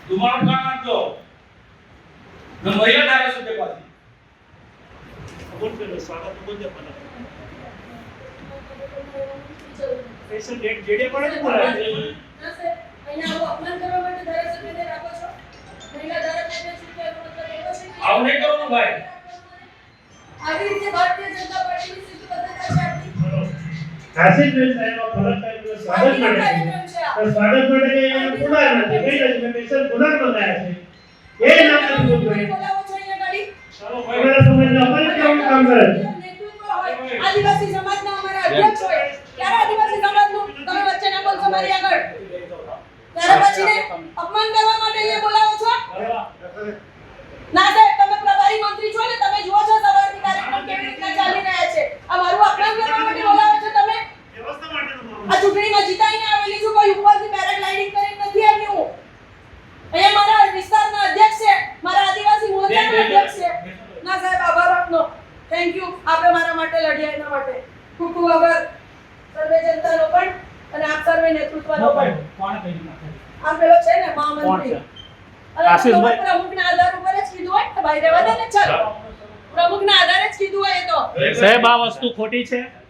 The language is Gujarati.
ધુમાડો ખાના દો ન મહિલા ધારાસભ્ય પાસે બોલ પેલો સ્વાગત બોલ દે પહેલા સ્પેશિયલ જેડે પડે ને બોલાય ના સર અહીંયા આવું અપમાન કરવા માટે ધારાસભ્યને રાખો છો મહિલા ધારાસભ્ય છે એનો મતલબ એવો છે કે આવું નહીં કરવાનું ભાઈ આવી રીતે ભારતીય જનતા પાર્ટીની સ્થિતિ બદલાય છે આપણી આશીષભાઈ સાહેબ ફરક કરીને સ્વાગત માટે તો સ્વાગત માટે કે એને બોલાય નથી કઈ નથી મેં સ્પેશિયલ બોલાવ નોંધાયા છે એ નામ નથી બોલતો બોલાવો છો અહીંયા ગાડી ચાલો ભાઈ સમાજના અમારે કેવું કામ કરે છે નેતૃત્વ હોય આદિવાસી સમાજના અમારા અધ્યક્ષ હોય ત્યારે આદિવાસી સમાજનું તમે વચ્ચે ના બોલશો મારી આગળ ત્યારે પછીને અપમાન કરવા માટે અહીંયા બોલાવો છો ના સાહેબ તમે પ્રભારી મંત્રી છો ને તમે જુઓ છો સવારથી કાર્યક્રમ કેવી રીતના ચાલી રહ્યા છે આ મારું અપમાન કરવા માટે બોલાવો છો તમે વ્યવસ્થા માટેનો મામલો આ ચૂંટણીમાં જીતાઈને આવેલી છું કોઈ ઉપરથી પેરાગ્લાઇડિંગ કરીને નથી આવી હું અહીંયા મારા વિસ્તારના અધ્યક્ષ છે મારા આદિવાસી મોરચાના અધ્યક્ષ છે ના સાહેબ આભાર આપનો થેન્ક યુ આપે મારા માટે લડ્યા એના માટે ખૂબ ખૂબ આભાર સર્વે જનતાનો પણ અને આપ સર્વે નેતૃત્વનો પણ કોણ કહી નાખે આ પેલો છે ને મહામંત્રી આશીષભાઈ પ્રમુખના આધાર ઉપર જ કીધું હોય કે ભાઈ રહેવા દે ને ચાલ પ્રમુખના આધારે જ કીધું હોય એ તો સાહેબ આ વસ્તુ ખોટી છે